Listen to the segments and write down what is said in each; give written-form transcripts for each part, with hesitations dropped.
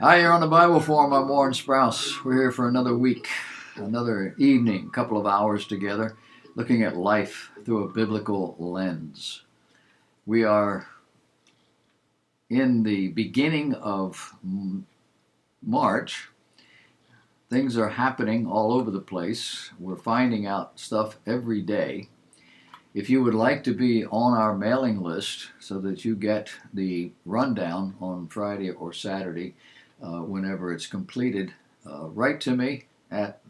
Hi, you're on the Bible Forum. I'm Warren Sprouse. We're here for another week, another evening, couple of hours together, looking at life through a biblical lens. We are in the beginning of March. Things are happening all over the place. We're finding out stuff every day. If you would like to be on our mailing list so that you get the rundown on Friday or Saturday, whenever it's completed, write to me at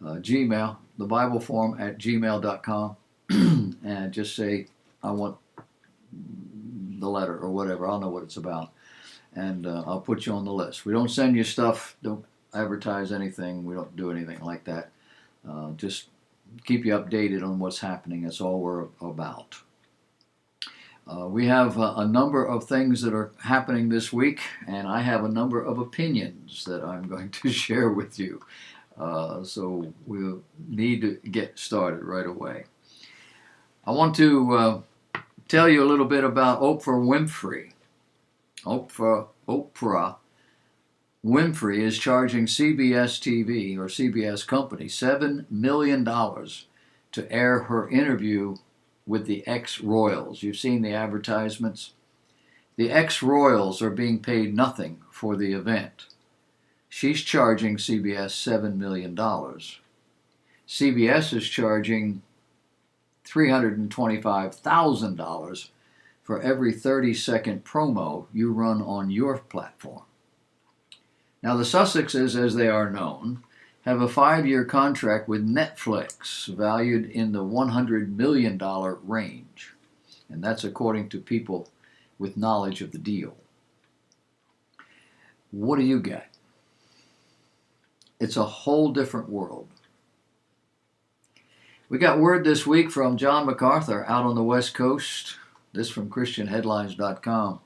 Gmail, thebibleforum@gmail.com, and just say, I want the letter or whatever. I'll know what it's about, and I'll put you on the list. We don't send you stuff, don't advertise anything, we don't do anything like that. Just keep you updated on what's happening. That's all we're about. We have a number of things that are happening this week, and I have a number of opinions that I'm going to share with you. So we'll need to get started right away. I want to tell you a little bit about Oprah Winfrey. Oprah Winfrey is charging CBS TV, or CBS Company, $7 million to air her interview with the ex-royals. You've seen the advertisements. The ex-royals are being paid nothing for the event. She's charging CBS $7 million. CBS is charging $325,000 for every 30-second promo you run on your platform. Now, the Sussexes, as they are known, have a 5-year contract with Netflix valued in the $100 million range. And that's according to people with knowledge of the deal. What do you get? It's a whole different world. We got word this week from John MacAuthor out on the West Coast. This from ChristianHeadlines.com.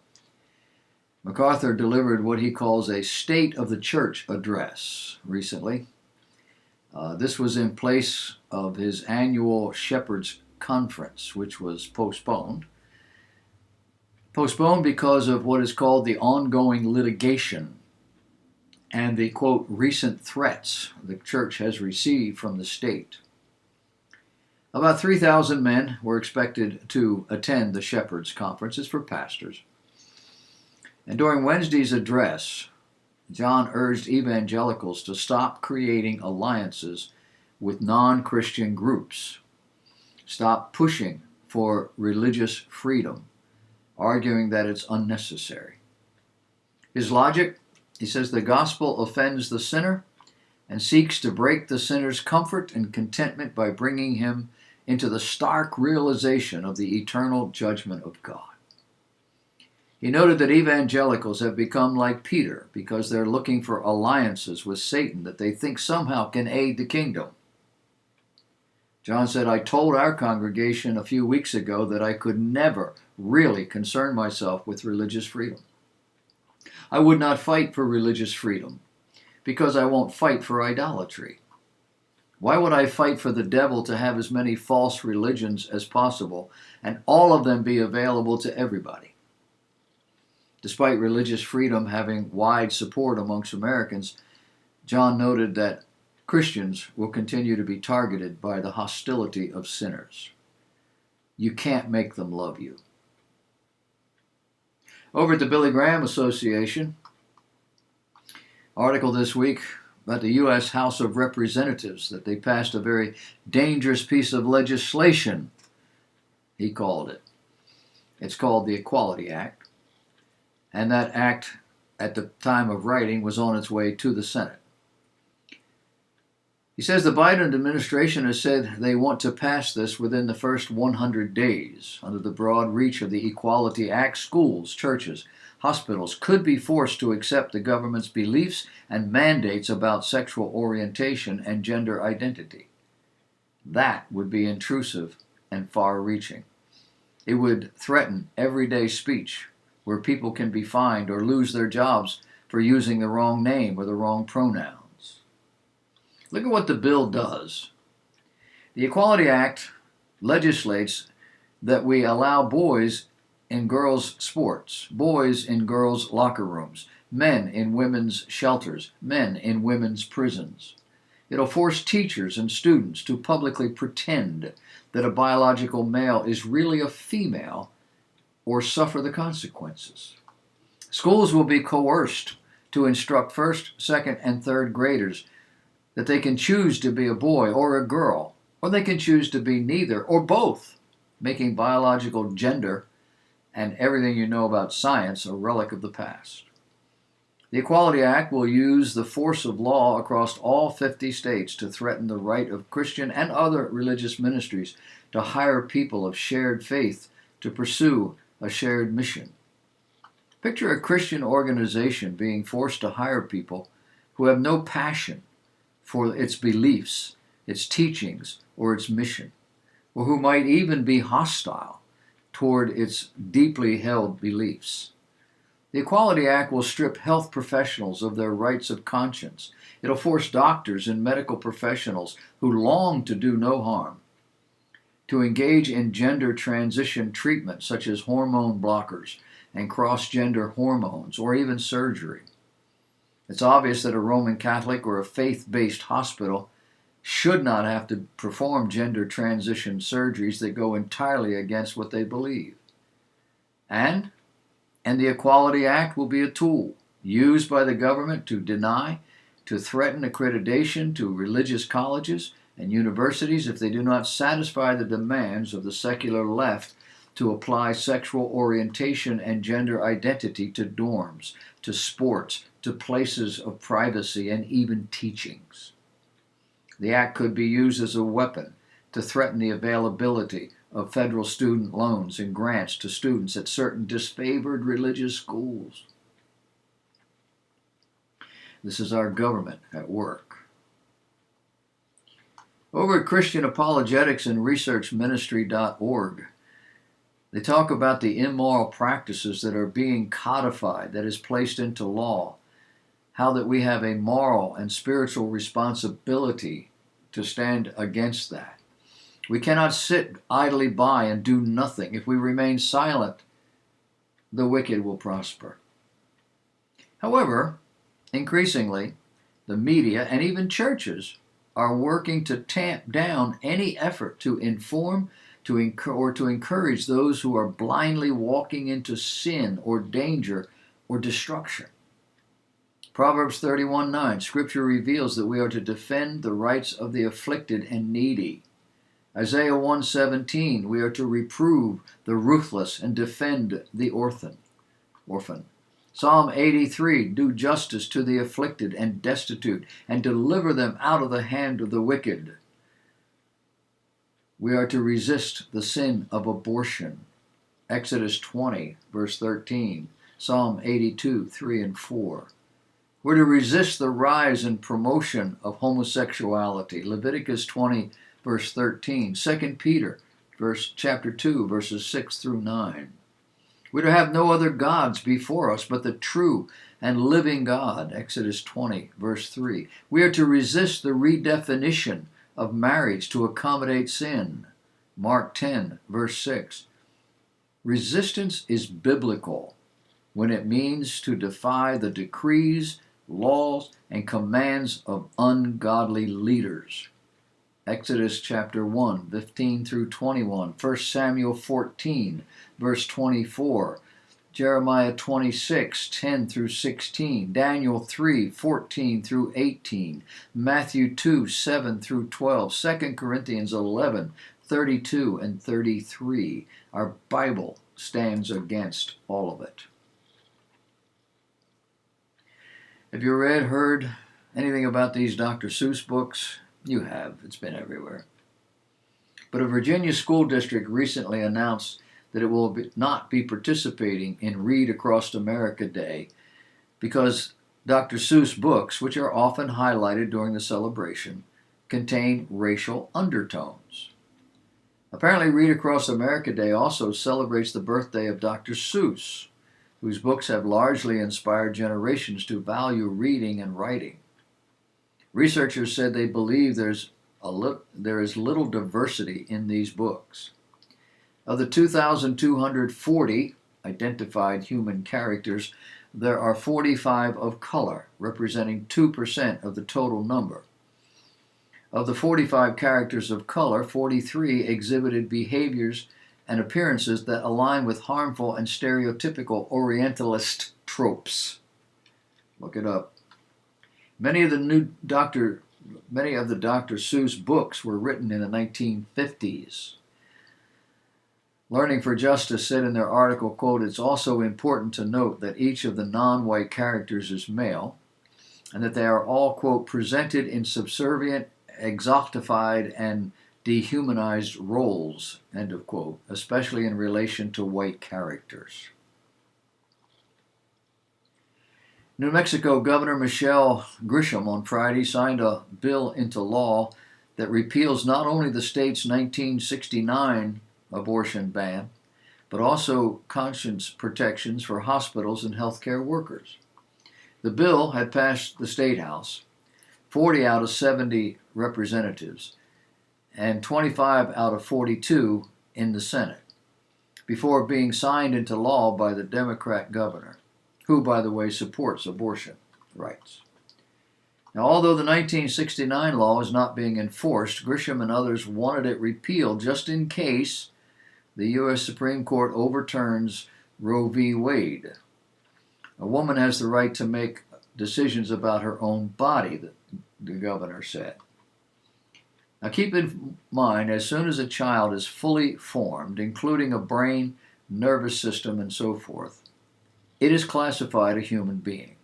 MacAuthor delivered what he calls a State of the Church address recently. This was in place of his annual Shepherds Conference, which was postponed. Postponed because of what is called the ongoing litigation and the, quote, recent threats the church has received from the state. About 3,000 men were expected to attend the Shepherds Conference. It's for pastors. And during Wednesday's address, John urged evangelicals to stop creating alliances with non-Christian groups, stop pushing for religious freedom, arguing that it's unnecessary. His logic, he says, the gospel offends the sinner and seeks to break the sinner's comfort and contentment by bringing him into the stark realization of the eternal judgment of God. He noted that evangelicals have become like Peter because they're looking for alliances with Satan that they think somehow can aid the kingdom. John said, I told our congregation a few weeks ago that I could never really concern myself with religious freedom. I would not fight for religious freedom because I won't fight for idolatry. Why would I fight for the devil to have as many false religions as possible and all of them be available to everybody? Despite religious freedom having wide support amongst Americans, John noted that Christians will continue to be targeted by the hostility of sinners. You can't make them love you. Over at the Billy Graham Association, article this week about the U.S. House of Representatives, that they passed a very dangerous piece of legislation, he called it. It's called the Equality Act. And that act, at the time of writing, was on its way to the Senate. He says the Biden administration has said they want to pass this within the first 100 days. Under the broad reach of the Equality Act, schools, churches, hospitals could be forced to accept the government's beliefs and mandates about sexual orientation and gender identity. That would be intrusive and far-reaching. It would threaten everyday speech, where people can be fined or lose their jobs for using the wrong name or the wrong pronouns. Look at what the bill does. The Equality Act legislates that we allow boys in girls' sports, boys in girls' locker rooms, men in women's shelters, men in women's prisons. It'll force teachers and students to publicly pretend that a biological male is really a female or suffer the consequences. Schools will be coerced to instruct first, second, and third graders that they can choose to be a boy or a girl, or they can choose to be neither or both, making biological gender and everything you know about science a relic of the past. The Equality Act will use the force of law across all 50 states to threaten the right of Christian and other religious ministries to hire people of shared faith to pursue a shared mission. Picture a Christian organization being forced to hire people who have no passion for its beliefs, its teachings, or its mission, or who might even be hostile toward its deeply held beliefs. The Equality Act will strip health professionals of their rights of conscience. It'll force doctors and medical professionals who long to do no harm to engage in gender transition treatment such as hormone blockers and cross-gender hormones or even surgery. It's obvious that a Roman Catholic or a faith-based hospital should not have to perform gender transition surgeries that go entirely against what they believe. And the Equality Act will be a tool used by the government to deny, to threaten accreditation to religious colleges and universities if they do not satisfy the demands of the secular left to apply sexual orientation and gender identity to dorms, to sports, to places of privacy, and even teachings. The act could be used as a weapon to threaten the availability of federal student loans and grants to students at certain disfavored religious schools. This is our government at work. Over at Christian Apologetics and Research Ministry.org, they talk about the immoral practices that are being codified, that is placed into law, how that we have a moral and spiritual responsibility to stand against that. We cannot sit idly by and do nothing. If we remain silent, the wicked will prosper. However, increasingly, the media and even churches are working to tamp down any effort to inform or to encourage those who are blindly walking into sin or danger or destruction. Proverbs 31:9, Scripture reveals that we are to defend the rights of the afflicted and needy. Isaiah 1:17, we are to reprove the ruthless and defend the orphan. Psalm 83, do justice to the afflicted and destitute, and deliver them out of the hand of the wicked. We are to resist the sin of abortion. Exodus 20, verse 13, Psalm 82, 3 and 4. We're to resist the rise and promotion of homosexuality. Leviticus 20, verse 13, 2 Peter, chapter 2, verses 6 through 9. We're to have no other gods before us but the true and living God. Exodus 20, verse 3. We are to resist the redefinition of marriage to accommodate sin. Mark 10, verse 6. Resistance is biblical when it means to defy the decrees, laws, and commands of ungodly leaders. Exodus chapter 1, 15 through 21, 1 Samuel 14, verse 24, Jeremiah 26, 10 through 16, Daniel 3, 14 through 18, Matthew 2, 7 through 12, 2 Corinthians 11, 32 and 33. Our Bible stands against all of it. Have you heard anything about these Dr. Seuss books? You have. It's been everywhere. But a Virginia school district recently announced that it will not be participating in Read Across America Day because Dr. Seuss books, which are often highlighted during the celebration, contain racial undertones. Apparently, Read Across America Day also celebrates the birthday of Dr. Seuss, whose books have largely inspired generations to value reading and writing. Researchers said they believe there is little diversity in these books. Of the 2,240 identified human characters, there are 45 of color, representing 2% of the total number. Of the 45 characters of color, 43 exhibited behaviors and appearances that align with harmful and stereotypical Orientalist tropes. Look it up. Many of the Dr. Seuss books were written in the 1950s. Learning for Justice said in their article, quote, "It's also important to note that each of the non-white characters is male, and that they are all, quote, presented in subservient, exotified, and dehumanized roles," end of quote, especially in relation to white characters. New Mexico Governor Michelle Grisham on Friday signed a bill into law that repeals not only the state's 1969 abortion ban, but also conscience protections for hospitals and healthcare workers. The bill had passed the State House, 40 out of 70 representatives, and 25 out of 42 in the Senate, before being signed into law by the Democrat governor, who, by the way, supports abortion rights. Now, although the 1969 law is not being enforced, Grisham and others wanted it repealed just in case the U.S. Supreme Court overturns Roe v. Wade. A woman has the right to make decisions about her own body, the governor said. Now keep in mind, as soon as a child is fully formed, including a brain, nervous system, and so forth, it is classified a human being.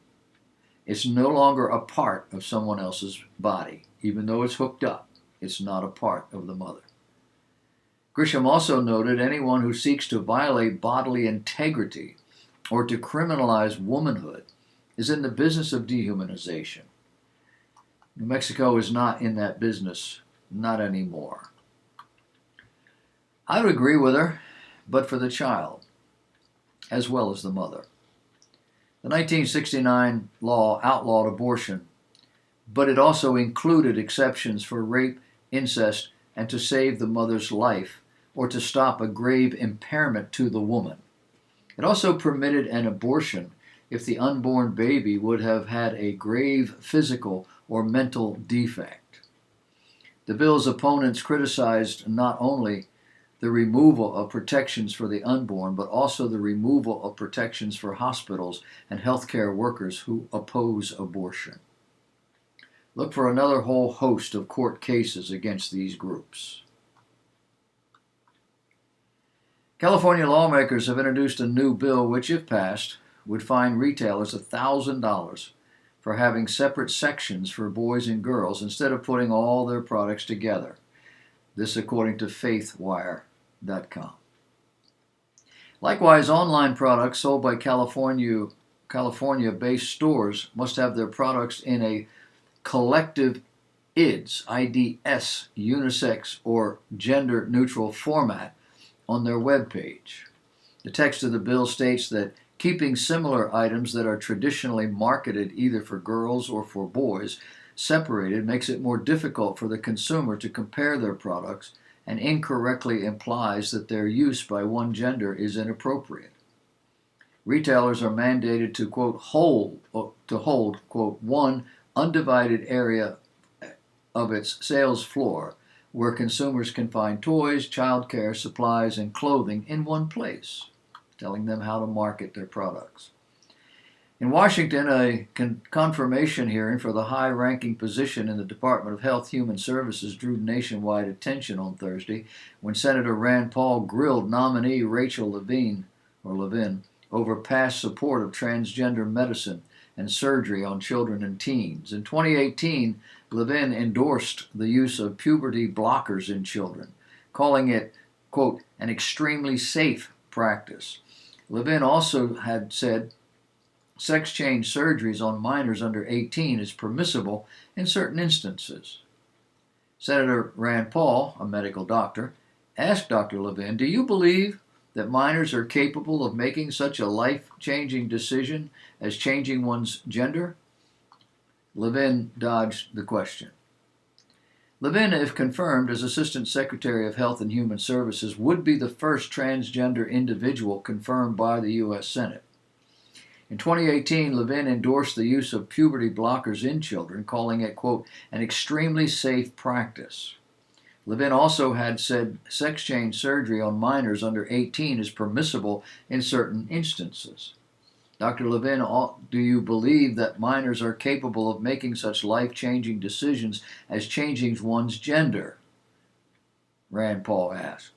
It's no longer a part of someone else's body. Even though it's hooked up, it's not a part of the mother. Grisham also noted anyone who seeks to violate bodily integrity or to criminalize womanhood is in the business of dehumanization. New Mexico is not in that business, not anymore. I would agree with her, but for the child, as well as the mother. The 1969 law outlawed abortion, but it also included exceptions for rape, incest, and to save the mother's life, or to stop a grave impairment to the woman. It also permitted an abortion if the unborn baby would have had a grave physical or mental defect. The bill's opponents criticized not only the removal of protections for the unborn, but also the removal of protections for hospitals and healthcare workers who oppose abortion. Look for another whole host of court cases against these groups. California lawmakers have introduced a new bill which, if passed, would fine retailers $1,000 for having separate sections for boys and girls instead of putting all their products together. This according to faithwire.com. Likewise, online products sold by California-based stores must have their products in a collective IDS, unisex, or gender-neutral format on their webpage. The text of the bill states that keeping similar items that are traditionally marketed either for girls or for boys separated makes it more difficult for the consumer to compare their products and incorrectly implies that their use by one gender is inappropriate. Retailers are mandated to, quote, hold, quote, one undivided area of its sales floor where consumers can find toys, childcare, supplies, and clothing in one place, telling them how to market their products. In Washington, a confirmation hearing for the high-ranking position in the Department of Health Human Services drew nationwide attention on Thursday when Senator Rand Paul grilled nominee Rachel Levine over past support of transgender medicine and surgery on children and teens. In 2018, Levin endorsed the use of puberty blockers in children, calling it, quote, an extremely safe practice. Levin also had said sex change surgeries on minors under 18 is permissible in certain instances. Senator Rand Paul, a medical doctor, asked Dr. Levin, do you believe that minors are capable of making such a life-changing decision as changing one's gender? Levin dodged the question. Levin, if confirmed as Assistant Secretary of Health and Human Services, would be the first transgender individual confirmed by the U.S. Senate. In 2018, Levin endorsed the use of puberty blockers in children, calling it, quote, an extremely safe practice. Levin also had said sex change surgery on minors under 18 is permissible in certain instances. Dr. Levin, do you believe that minors are capable of making such life-changing decisions as changing one's gender? Rand Paul asked.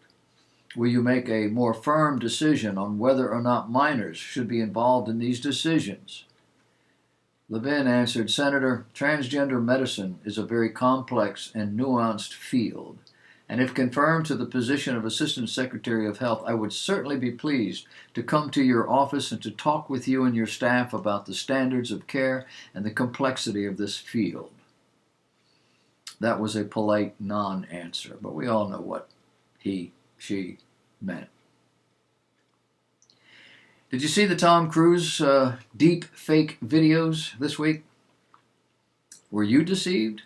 Will you make a more firm decision on whether or not minors should be involved in these decisions? Levin answered, Senator, transgender medicine is a very complex and nuanced field, and if confirmed to the position of Assistant Secretary of Health, I would certainly be pleased to come to your office and to talk with you and your staff about the standards of care and the complexity of this field. That was a polite non-answer, but we all know what she meant. Did you see the Tom Cruise Deepfake videos this week? Were you deceived?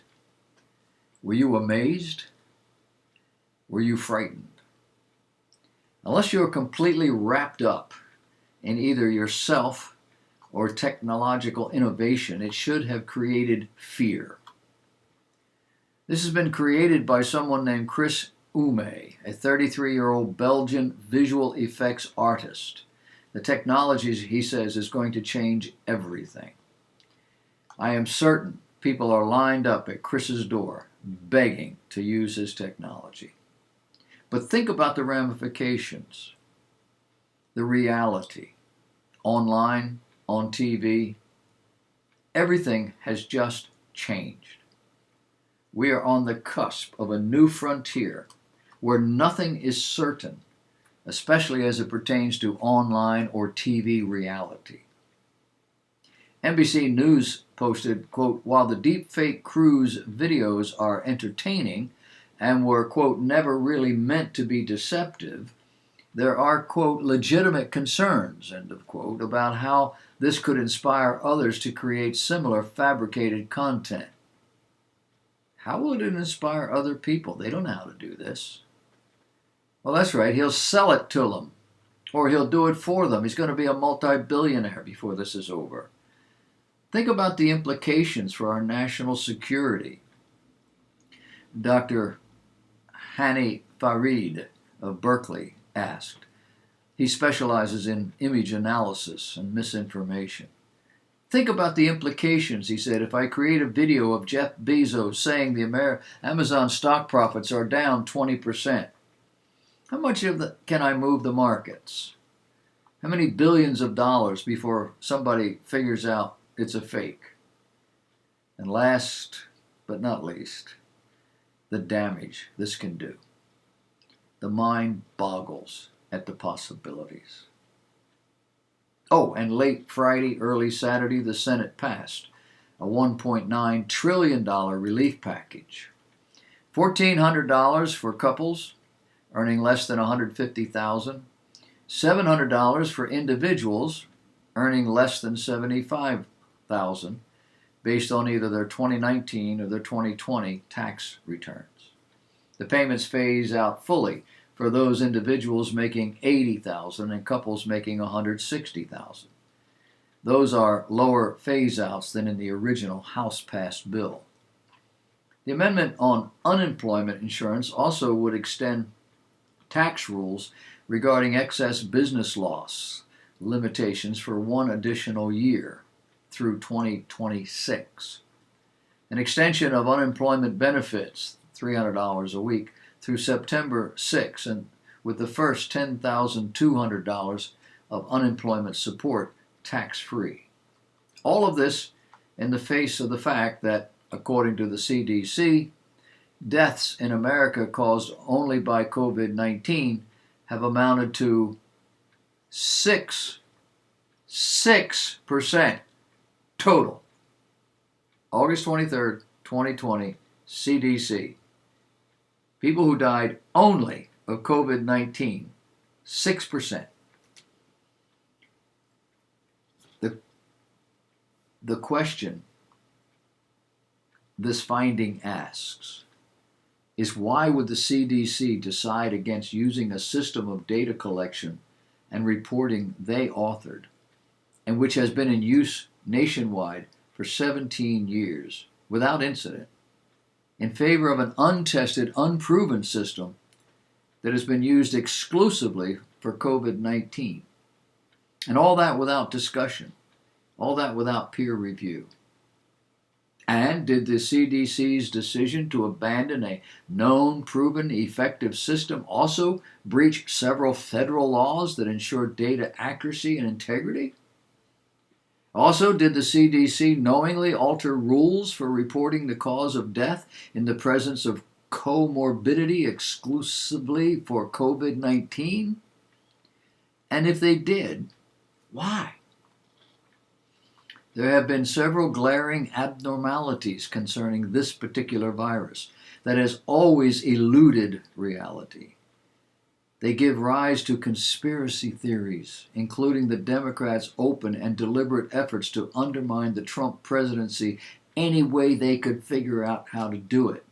Were you amazed? Were you frightened? Unless you're completely wrapped up in either yourself or technological innovation, it should have created fear. This has been created by someone named Chris Ume, a 33-year-old Belgian visual effects artist. The technology, he says, is going to change everything. I am certain people are lined up at Chris's door begging to use his technology. But think about the ramifications, the reality, online, on TV. Everything has just changed. We are on the cusp of a new frontier where nothing is certain, especially as it pertains to online or TV reality. NBC News posted, quote, while the deepfake cruise videos are entertaining and were, quote, never really meant to be deceptive, there are, quote, legitimate concerns, end of quote, about how this could inspire others to create similar fabricated content. How would it inspire other people? They don't know how to do this. Well, that's right. He'll sell it to them, or he'll do it for them. He's going to be a multi-billionaire before this is over. Think about the implications for our national security. Dr. Hani Farid of Berkeley asked. He specializes in image analysis and misinformation. Think about the implications, he said, if I create a video of Jeff Bezos saying the Amazon stock profits are down 20%. How much can I move the markets? How many billions of dollars before somebody figures out it's a fake? And last but not least, the damage this can do. The mind boggles at the possibilities. Oh, and late Friday, early Saturday, the Senate passed a $1.9 trillion relief package. $1,400 for couples earning less than $150,000, $700 for individuals earning less than $75,000, based on either their 2019 or their 2020 tax returns. The payments phase out fully for those individuals making $80,000 and couples making $160,000. Those are lower phase-outs than in the original House-passed bill. The amendment on unemployment insurance also would extend tax rules regarding excess business loss limitations for one additional year through 2026. An extension of unemployment benefits, $300 a week, through September 6, and with the first $10,200 of unemployment support tax-free. All of this in the face of the fact that, according to the CDC, deaths in America caused only by COVID-19 have amounted to 6% total. August 23rd, 2020, CDC. People who died only of COVID-19, 6%. The question this finding asks is, why would the CDC decide against using a system of data collection and reporting they authored and which has been in use nationwide for 17 years without incident, in favor of an untested, unproven system that has been used exclusively for COVID-19. And all that without discussion, all that without peer review. And did the CDC's decision to abandon a known, proven, effective system also breach several federal laws that ensure data accuracy and integrity? Also, did the CDC knowingly alter rules for reporting the cause of death in the presence of comorbidity exclusively for COVID-19? And if they did, why? There have been several glaring abnormalities concerning this particular virus that has always eluded reality. They give rise to conspiracy theories, including the Democrats' open and deliberate efforts to undermine the Trump presidency any way they could figure out how to do it.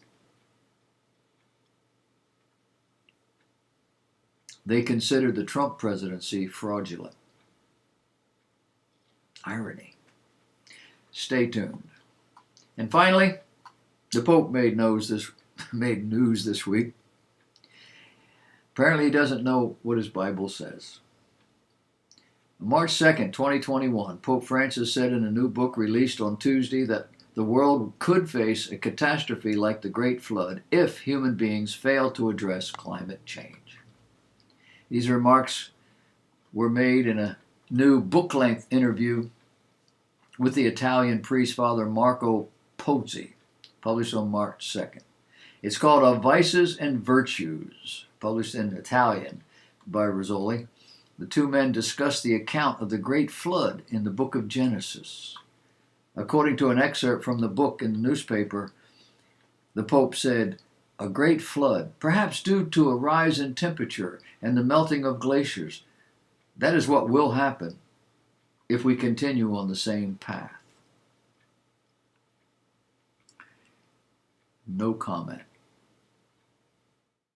They considered the Trump presidency fraudulent. Irony. Stay tuned. And finally, the Pope made news this week. Apparently he doesn't know what his Bible says. On March 2nd, 2021, Pope Francis said in a new book released on Tuesday that the world could face a catastrophe like the Great Flood if human beings fail to address climate change. These remarks were made in a new book-length interview with the Italian priest Father Marco Pozzi, published on March 2nd. It's called Of Vices and Virtues, published in Italian by Rizzoli. The two men discuss the account of the Great Flood in the book of Genesis. According to an excerpt from the book in the newspaper, the Pope said, "A great flood, perhaps due to a rise in temperature and the melting of glaciers, that is what will happen if we continue on the same path." No comment.